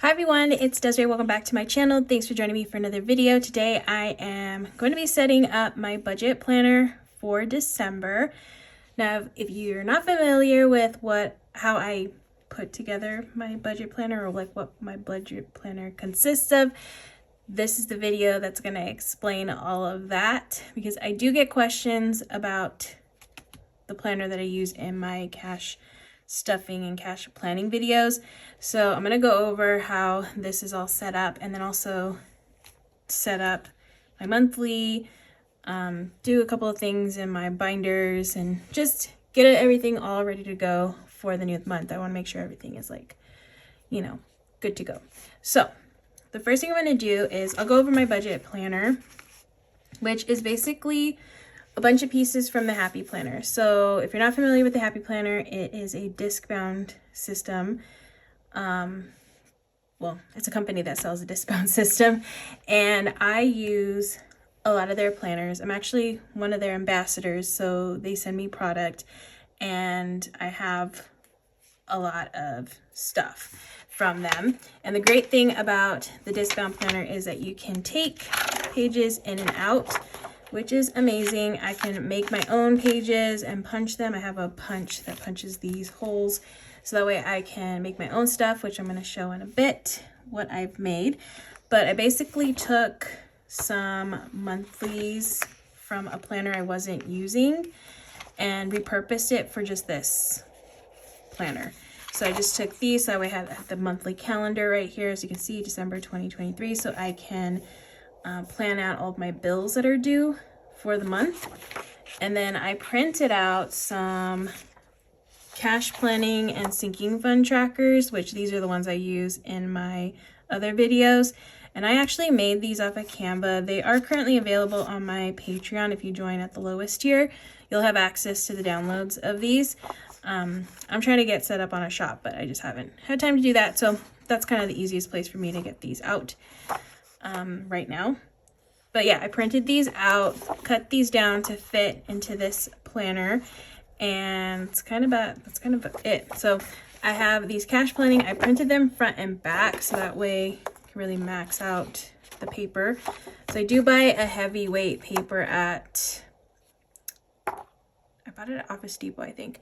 Hi everyone, it's Desiree. Welcome back to my channel. Thanks for joining me for another video. Today I am going to be setting up my budget planner for December. Now, if you're not familiar with how I put together my budget planner or like what my budget planner consists of, this is the video that's going to explain all of that, because I do get questions about the planner that I use in my cash stuffing and cash planning videos. So I'm going to go over how this is all set up, and then also set up my monthly, do a couple of things in my binders, and just get everything all ready to go for the new month. I want to make sure everything is good to go. So the first thing I'm going to do is I'll go over my budget planner, which is basically a bunch of pieces from the Happy Planner. So if you're not familiar with the Happy Planner, it is a disc-bound system. Well, it's a company that sells a disc-bound system, and I use a lot of their planners. I'm actually one of their ambassadors, so they send me product, and I have a lot of stuff from them. And the great thing about the disc-bound planner is that you can take pages in and out, which is amazing. I can make my own pages and punch them. I have a punch that punches these holes, so that way I can make my own stuff, which I'm going to show in a bit what I've made. But I basically took some monthlies from a planner I wasn't using and repurposed it for just this planner. So I just took these, so that way I have the monthly calendar right here, as you can see, December 2023, so I can plan out all of my bills that are due for the month. And then I printed out some cash planning and sinking fund trackers, which these are the ones I use in my other videos. And I actually made these off of Canva. They are currently available on my Patreon. If you join at the lowest tier, you'll have access to the downloads of these. I'm trying to get set up on a shop, but I just haven't had time to do that. So that's kind of the easiest place for me to get these out right now. But yeah, I printed these out, cut these down to fit into this planner, and that's kind of it. So I have these cash planning. I printed them front and back, so that way I can really max out the paper. So I do buy a heavyweight paper at, I bought it at Office Depot, I think,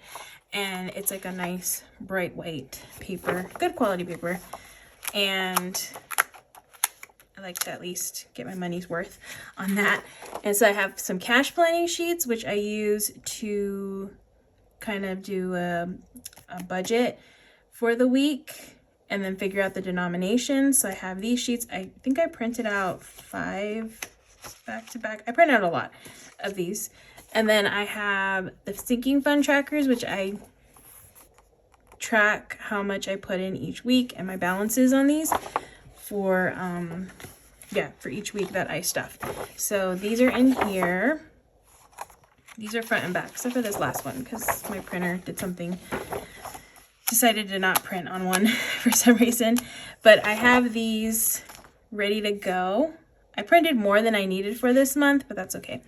and it's like a nice bright white paper, good quality paper, and I like to at least get my money's worth on that. And so I have some cash planning sheets, which I use to kind of do a budget for the week and then figure out the denominations. So I have these sheets. I think I printed out 5 back to back. I printed out a lot of these. And then I have the sinking fund trackers, which I track how much I put in each week and my balances on these for each week that I stuff. So these are in here. These are front and back, except for this last one, because my printer decided to not print on one for some reason. But I have these ready to go. I printed more than I needed for this month, but that's okay.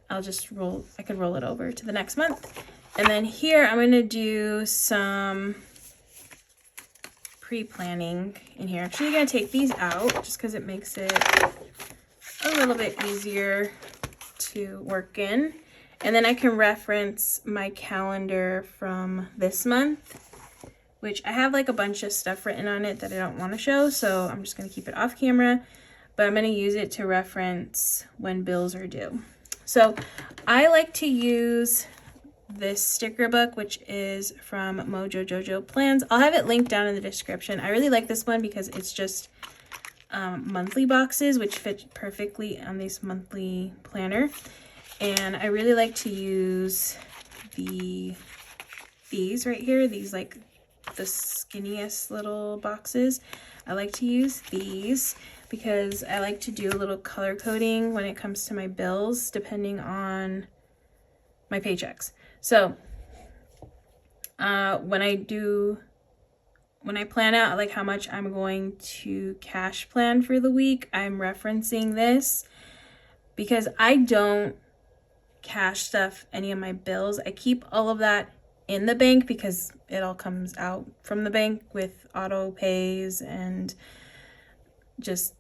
I could roll it over to the next month. And then here I'm going to do some pre-planning in here. I'm actually going to take these out just because it makes it a little bit easier to work in. And then I can reference my calendar from this month, which I have like a bunch of stuff written on it that I don't want to show, so I'm just going to keep it off camera, but I'm going to use it to reference when bills are due. So I like to use this sticker book, which is from Mojo Jojo Plans. I'll have it linked down in the description. I really like this one because it's just monthly boxes, which fit perfectly on this monthly planner. And I really like to use these right here, these like the skinniest little boxes. I like to use these because I like to do a little color coding when it comes to my bills, depending on my paychecks. So when I plan out like how much I'm going to cash plan for the week, I'm referencing this because I don't cash stuff any of my bills. I keep all of that in the bank because it all comes out from the bank with auto pays and just,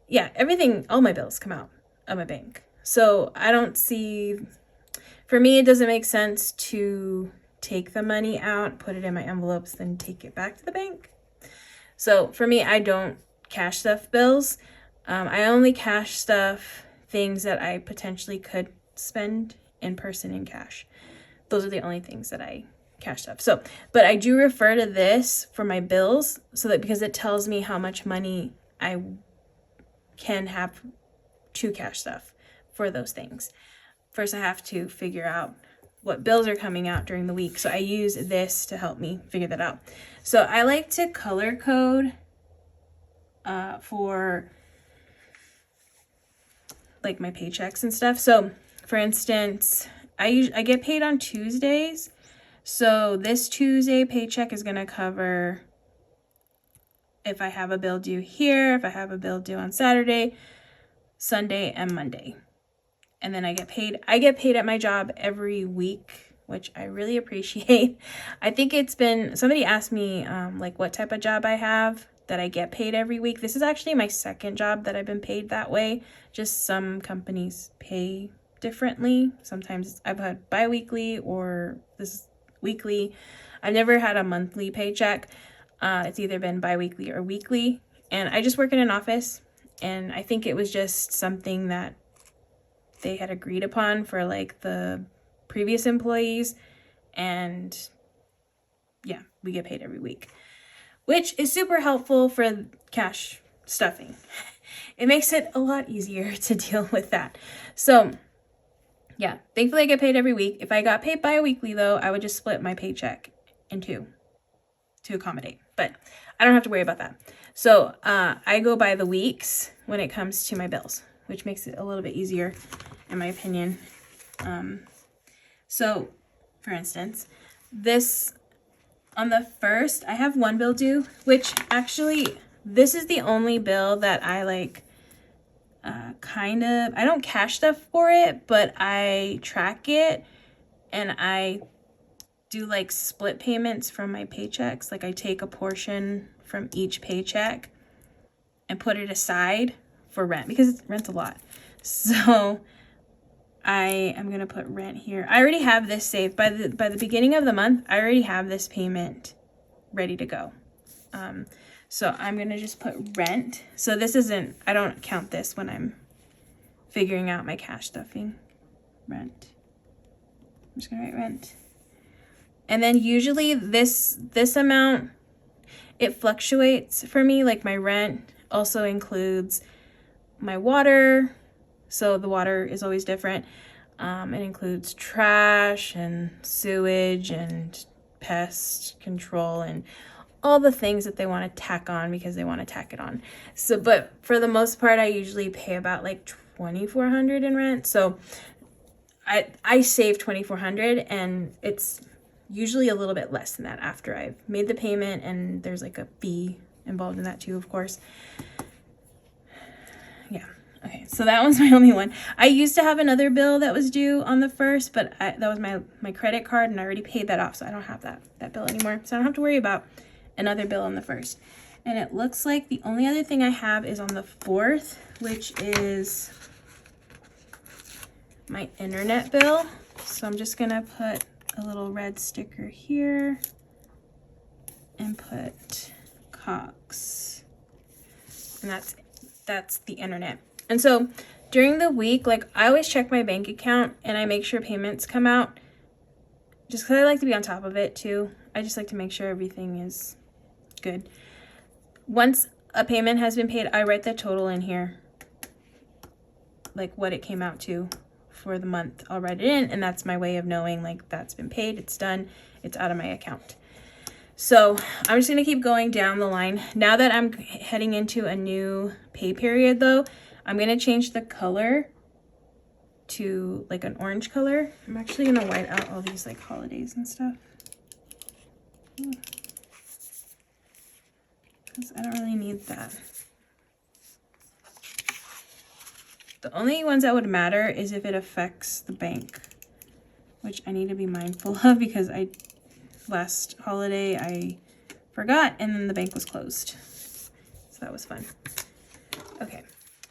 yeah, everything, all my bills come out of my bank. So I don't see, for me, it doesn't make sense to take the money out, put it in my envelopes, then take it back to the bank. So for me, I don't cash stuff bills. I only cash stuff things that I potentially could spend in person in cash. Those are the only things that I cash stuff. So, but I do refer to this for my bills so that because it tells me how much money I can have to cash stuff for those things. First, I have to figure out what bills are coming out during the week. So I use this to help me figure that out. So I like to color code for like my paychecks and stuff. So for instance, I get paid on Tuesdays. So this Tuesday paycheck is going to cover if I have a bill due here, if I have a bill due on Saturday, Sunday, and Monday. And then I get paid at my job every week, which I really appreciate. I think it's been, somebody asked me like what type of job I have that I get paid every week. This is actually my second job that I've been paid that way. Just some companies pay differently. Sometimes I've had bi-weekly or this is weekly. I've never had a monthly paycheck. It's either been bi-weekly or weekly. And I just work in an office, and I think it was just something that they had agreed upon for like the previous employees. And yeah, we get paid every week, which is super helpful for cash stuffing. It makes it a lot easier to deal with that. So yeah, thankfully I get paid every week. If I got paid bi-weekly though, I would just split my paycheck in two to accommodate, but I don't have to worry about that. So I go by the weeks when it comes to my bills, which makes it a little bit easier in my opinion. So for instance, this on the 1st, I have one bill due, which actually this is the only bill that I like I don't cash stuff for it, but I track it and I do like split payments from my paychecks. Like I take a portion from each paycheck and put it aside for rent because rent's a lot. So I am gonna put rent here. I already have this saved. By the beginning of the month, I already have this payment ready to go. So I'm gonna just put rent. So this isn't, I don't count this when I'm figuring out my cash stuffing. Rent. I'm just gonna write rent. And then usually this amount, it fluctuates for me. Like my rent also includes my water. So the water is always different. It includes trash and sewage and pest control and all the things that they want to tack on because they want to tack it on. So, but for the most part, I usually pay about like $2,400 in rent. So I save $2,400, and it's usually a little bit less than that after I've made the payment, and there's like a fee involved in that too, of course. Yeah. Okay, so that one's my only one. I used to have another bill that was due on the 1st, but that was my credit card, and I already paid that off, so I don't have that bill anymore. So I don't have to worry about another bill on the 1st. And it looks like the only other thing I have is on the 4th, which is my internet bill. So I'm just gonna put a little red sticker here and put Cox. And that's the internet. And so during the week, like I always check my bank account and I make sure payments come out just because I like to be on top of it too. I just like to make sure everything is good. Once a payment has been paid, I write the total in here, like what it came out to for the month. I'll write it in, and that's my way of knowing like that's been paid, it's done, it's out of my account. So I'm just gonna keep going down the line. Now that I'm heading into a new pay period though, I'm gonna change the color to like an orange color. I'm actually gonna white out all these like holidays and stuff. Because I don't really need that. The only ones that would matter is if it affects the bank, which I need to be mindful of because I last holiday I forgot, and then the bank was closed. So that was fun. Okay,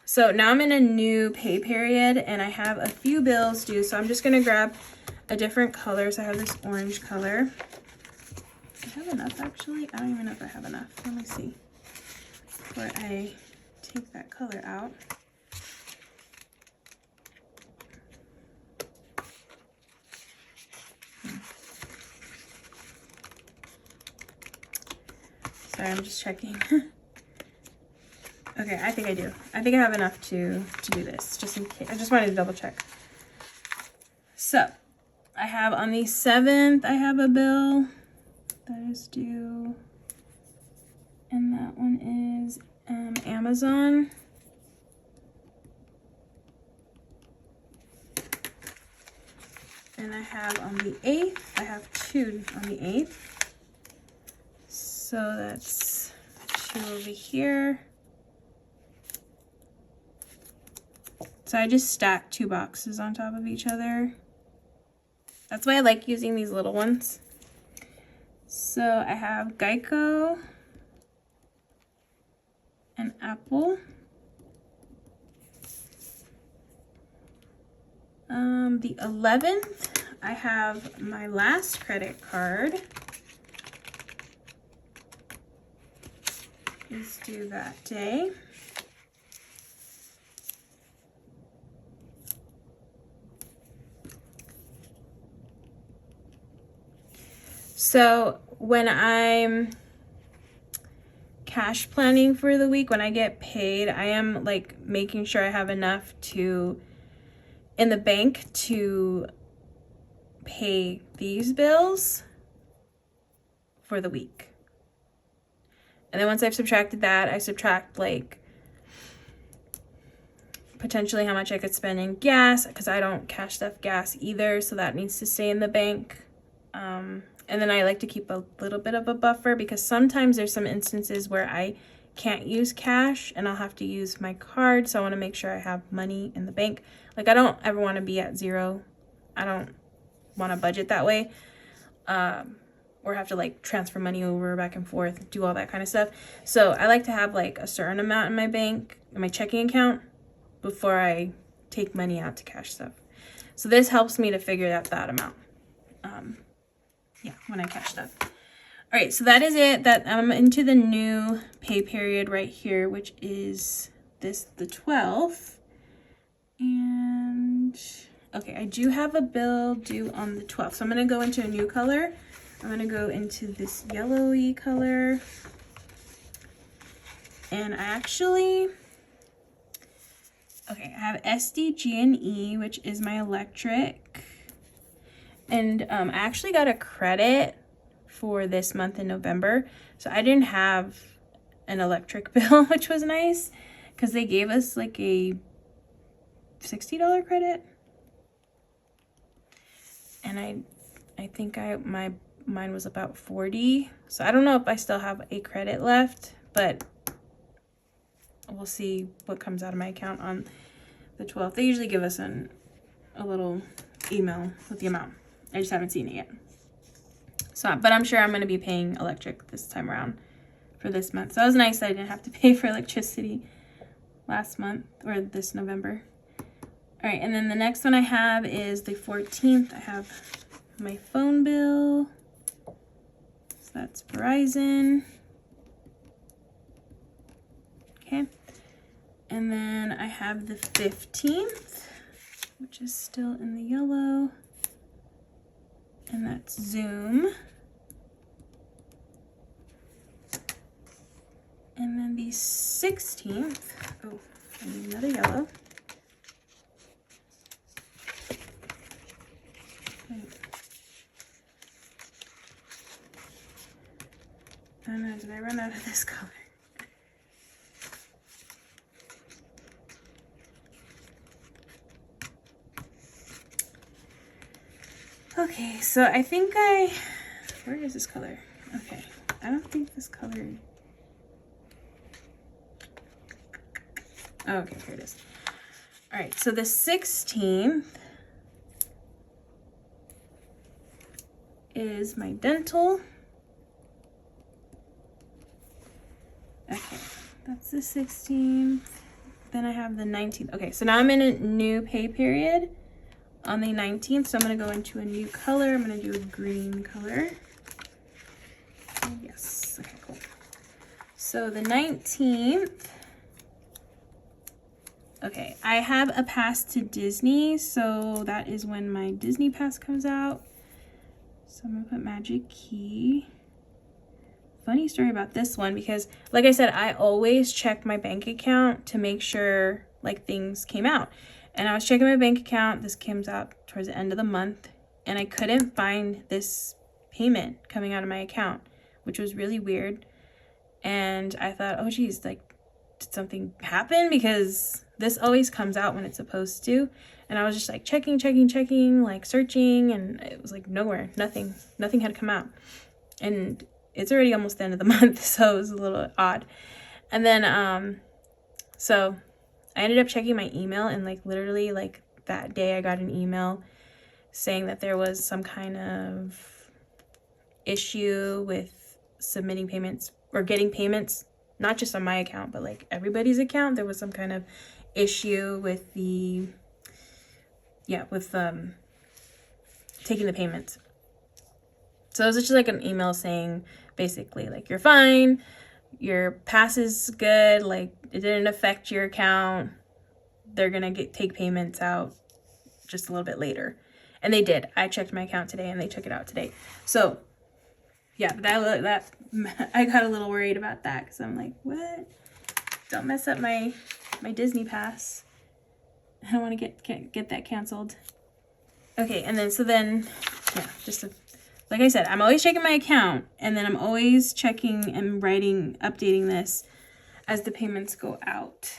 so now I'm in a new pay period and I have a few bills due. So I'm just gonna grab a different color. So I have this orange color. I have enough actually. I don't even know if I have enough. Let me see. Before I take that color out. Sorry, I'm just checking. Okay, I think I do. I think I have enough to do this, just in case. I just wanted to double check. So, I have on the 7th, I have a bill that is due. And that one is Amazon. And I have on the 8th, I have 2 on the 8th. So that's 2 over here. So I just stacked 2 boxes on top of each other. That's why I like using these little ones. So I have Geico and Apple. The 11th, I have my last credit card. Is due that day. So when I'm cash planning for the week, when I get paid, I am like making sure I have enough in the bank to pay these bills for the week. And then once I've subtracted that, I subtract like potentially how much I could spend in gas, because I don't cash stuff gas either, so that needs to stay in the bank. And then I like to keep a little bit of a buffer, because sometimes there's some instances where I can't use cash and I'll have to use my card, so I want to make sure I have money in the bank. Like, I don't ever want to be at zero. I don't want to budget that way. Or have to like transfer money over back and forth, do all that kind of stuff. So I like to have like a certain amount in my bank, in my checking account, before I take money out to cash stuff. So this helps me to figure out that amount. Yeah, when I cash stuff. All right, so that is it. That I'm into the new pay period right here, which is the 12th. And okay, I do have a bill due on the 12th. So I'm gonna go into a new color. I'm gonna go into this yellowy color. And I actually, okay, I have SDG&E, which is my electric. And I actually got a credit for this month in November. So I didn't have an electric bill, which was nice, because they gave us like a $60 credit. And I think mine was about 40. So I don't know if I still have a credit left, but we'll see what comes out of my account on the 12th. They usually give us a little email with the amount. I just haven't seen it yet. So, but I'm sure I'm going to be paying electric this time around for this month. So it was nice that I didn't have to pay for electricity last month or this November. All right, and then the next one I have is the 14th. I have my phone bill. So that's Verizon. Okay. And then I have the 15th, which is still in the yellow. And that's Zoom. And then the 16th, oh, I need another yellow. Oh no, did I run out of this color? Okay, so I think where is this color? Okay, I don't think this color, oh, okay, here it is. All right, so the 16th is my dental. Okay, that's the 16th. Then I have the 19th. Okay, so now I'm in a new pay period on the 19th. So I'm gonna go into a new color. I'm gonna do a green color. Oh, yes, okay, cool. So the 19th, okay, I have a pass to Disney. So that is when my Disney pass comes out. So I'm gonna put magic key. Funny story about this one, because like I said, I always check my bank account to make sure like things came out. And I was checking my bank account. This comes out towards the end of the month, and I couldn't find this payment coming out of my account, which was really weird. And I thought, oh geez, like, did something happen? Because this always comes out when it's supposed to. And I was just like checking, like searching, and it was like nowhere, nothing had come out. And it's already almost the end of the month, so it was a little odd. And then, so I ended up checking my email, and like literally like that day I got an email saying that there was some kind of issue with submitting payments or getting payments, not just on my account, but like everybody's account. There was some kind of issue with the, taking the payments. So it was just like an email saying basically like, you're fine, your pass is good, like it didn't affect your account, they're gonna take payments out just a little bit later. And they did. I checked my account today and they took it out today. So yeah, that I got a little worried about that, because I'm like, what? Don't mess up my Disney pass. I don't want to get that canceled. Okay, and then yeah, like I said, I'm always checking my account, and then I'm always checking and updating this as the payments go out,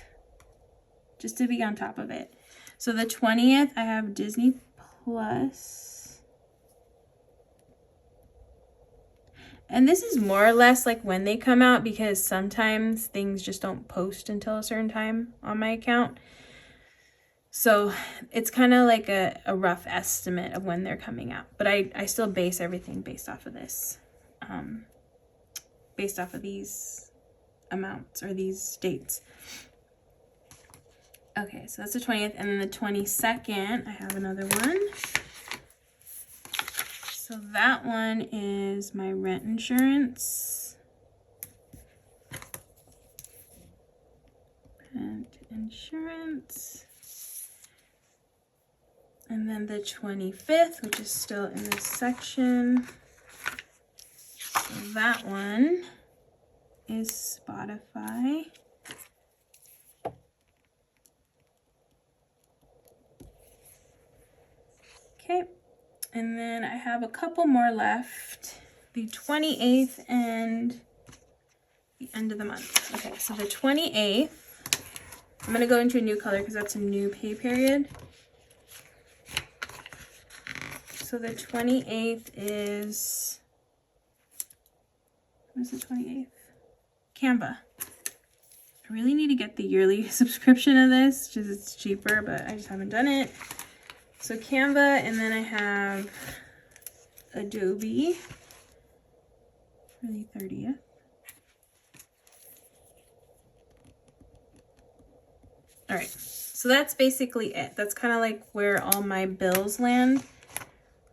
just to be on top of it. So the 20th, I have Disney Plus. And this is more or less like when they come out, because sometimes things just don't post until a certain time on my account. So it's kind of like a rough estimate of when they're coming out. But I still base everything based off of this, based off of these amounts or these dates. Okay, so that's the 20th. And then the 22nd, I have another one. So that one is my rent insurance. Rent insurance. And then the 25th, which is still in this section. So that one is Spotify. Okay, and then I have a couple more left. The 28th and the end of the month. Okay, so the 28th, I'm gonna go into a new color because that's a new pay period. So the 28th is, what's the 28th? Canva. I really need to get the yearly subscription of this, just it's cheaper, but I just haven't done it. So Canva, and then I have Adobe for the 30th. All right, so that's basically it. That's kind of like where all my bills land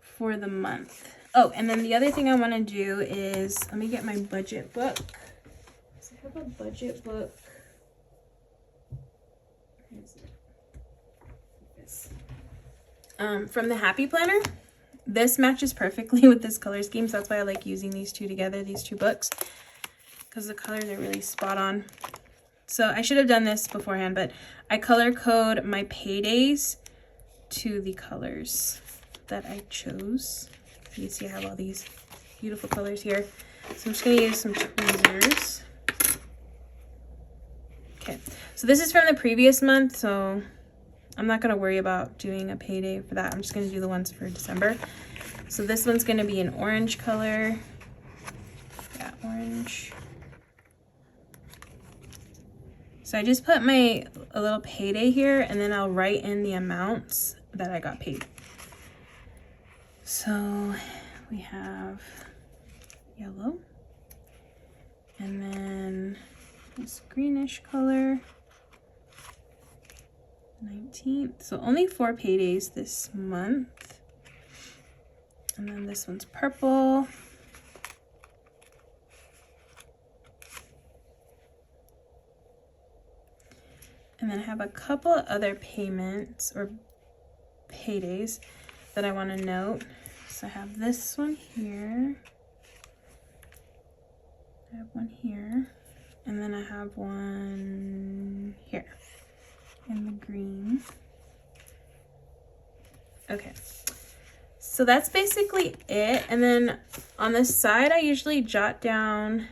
for the month. Oh, and then the other thing I want to do is, let me get my budget book. So I have a budget book. Where is it? This. From the Happy Planner. This matches perfectly with this color scheme, so that's why I like using these two together, these two books, because the colors are really spot on. So I should have done this beforehand, but I color code my paydays to the colors that I chose. You see I have all these beautiful colors here. So I'm just gonna use some tweezers. Okay, so this is from the previous month, so I'm not gonna worry about doing a payday for that. I'm just gonna do the ones for December. So this one's gonna be an orange color. Yeah, orange. So I just put a little payday here, and then I'll write in the amounts that I got paid. So we have yellow, and then this greenish color, 19th. So only 4 paydays this month. And then this one's purple. And then I have a couple of other payments or paydays that I want to note. So I have this one here. I have one here. And then I have one here in the green. Okay. So that's basically it. And then on the side, I usually jot down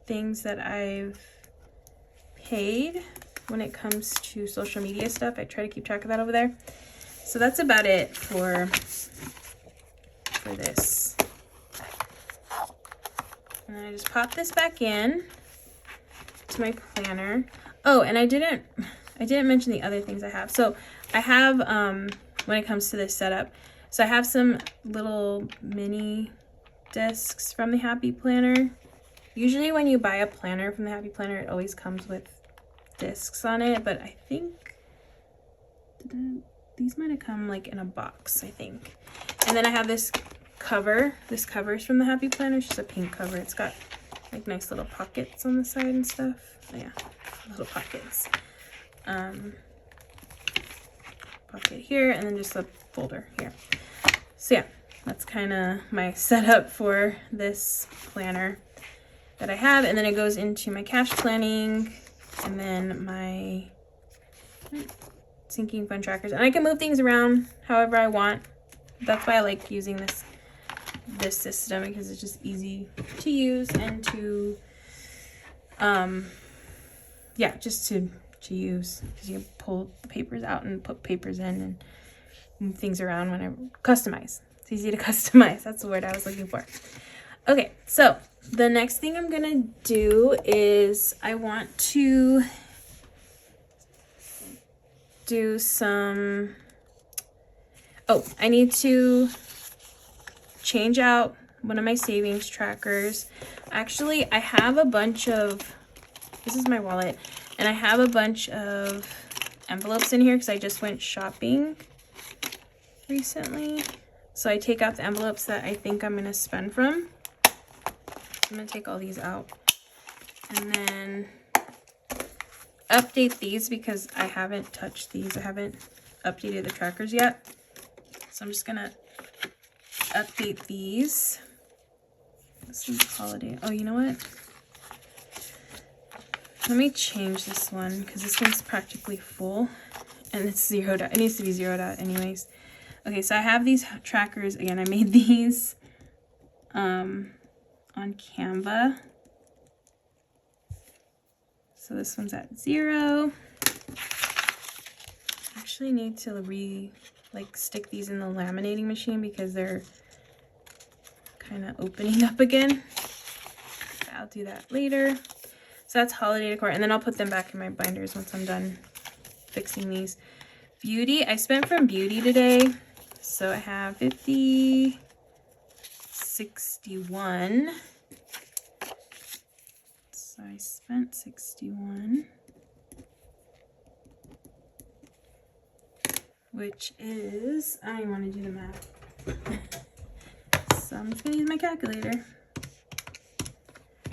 things that I've paid when it comes to social media stuff. I try to keep track of that over there. So that's about it for this. And then I just pop this back in to my planner. Oh, and I didn't mention the other things I have. So I have, when it comes to this setup, so I have some little mini discs from the Happy Planner. Usually when you buy a planner from the Happy Planner, it always comes with discs on it, but I think these might have come like in a box, I think. And then I have this cover. This cover is from the Happy Planner. It's just a pink cover. It's got like nice little pockets on the side and stuff. Oh, yeah, little pockets. Pocket here, and then just a folder here. So yeah, that's kind of my setup for this planner that I have. And then it goes into my cash planning, and then my sinking fund trackers. And I can move things around however I want. That's why I like using this system, because it's just easy to use and to yeah, just to use, because you can pull the papers out and put papers in and move things around when I customize. It's easy to customize. That's the word I was looking for. Okay, so the next thing I'm gonna do is I want to do some, I need to change out one of my savings trackers. Actually, I have a bunch of, this is my wallet, and I have a bunch of envelopes in here because I just went shopping recently. So I take out the envelopes that I think I'm gonna spend from. I'm gonna take all these out and then update these because I haven't touched these. I haven't updated the trackers yet. So I'm just gonna update these. This one's holiday. Oh, you know what? Let me change this one because this one's practically full and it's zeroed out. It needs to be zeroed out anyways. Okay, so I have these trackers. Again, I made these on Canva. So this one's at 0. I actually need to stick these in the laminating machine because they're kind of opening up again. I'll do that later. So that's holiday decor, and then I'll put them back in my binders once I'm done fixing these. Beauty, I spent from Beauty today. So I have 50, 61. So I spent 61, which is, I don't even want to do the math. So I'm just gonna use my calculator.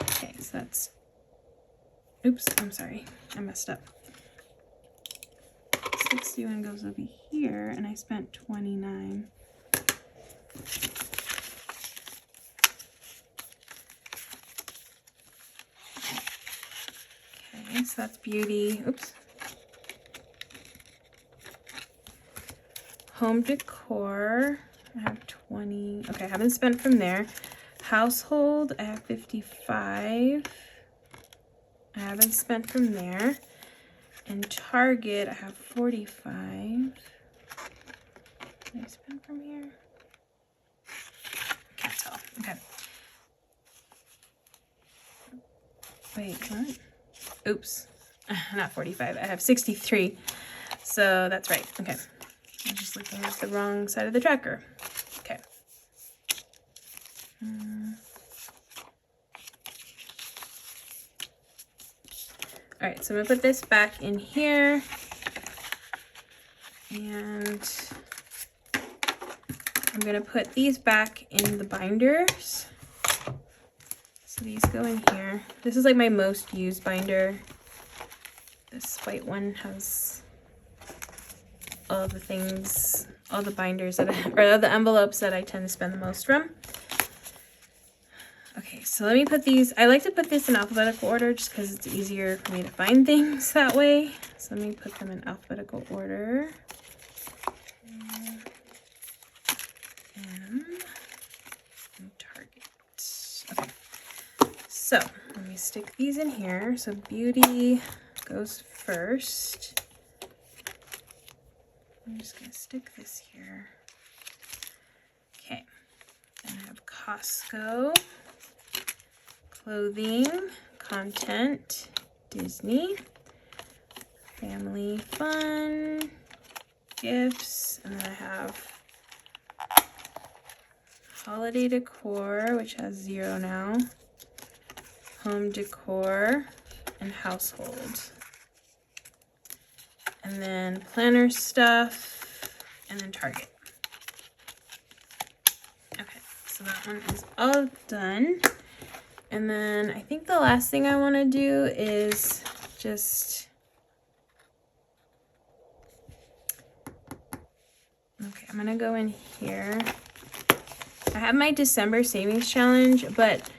Okay, so that's, oops, I'm sorry, I messed up. 61 goes over here, and I spent 29. Okay, so that's Beauty. Oops. Home decor, I have 20. Okay, I haven't spent from there. Household, I have 55. I haven't spent from there. And Target, I have 45. Did I spend from here? Can't tell. Okay. Wait, what? Oops. Not 45. I have 63. So that's right. Okay. I'm just looking at the wrong side of the tracker. Okay. All right, so I'm gonna put this back in here, and I'm gonna put these back in the binders. So these go in here. This is like my most used binder. This white one has all the things, all the binders that or the envelopes that I tend to spend the most from. Okay, so let me put these, I like to put this in alphabetical order just because it's easier for me to find things that way. So let me put them in alphabetical order. M and Target. Okay, so let me stick these in here. So Beauty goes first. I'm just gonna stick this here. Okay, then I have Costco. Clothing, Content, Disney, Family Fun, Gifts, and then I have Holiday Decor, which has 0 now, Home Decor, and Household. And then Planner Stuff, and then Target. Okay, so that one is all done. And then I think the last thing I want to do is just, okay, I'm going to go in here. I have my December savings challenge, but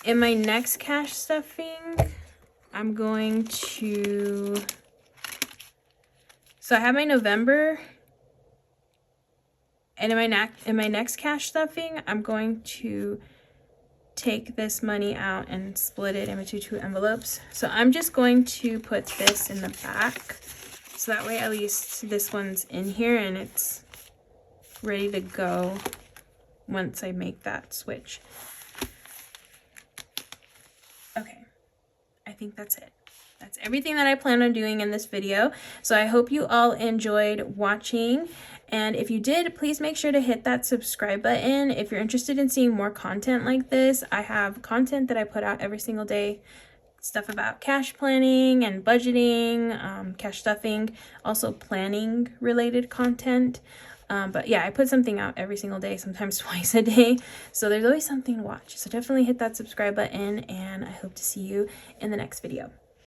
in my next cash stuffing, I'm going to, so I have my November, and in my next cash stuffing, I'm going to take this money out and split it into 2 envelopes. So I'm just going to put this in the back, so that way at least this one's in here and it's ready to go once I make that switch. Okay, I think that's it. That's everything that I plan on doing in this video. So I hope you all enjoyed watching. And if you did, please make sure to hit that subscribe button. If you're interested in seeing more content like this, I have content that I put out every single day. Stuff about cash planning and budgeting, cash stuffing, also planning related content. But yeah, I put something out every single day, sometimes twice a day. So there's always something to watch. So definitely hit that subscribe button, and I hope to see you in the next video.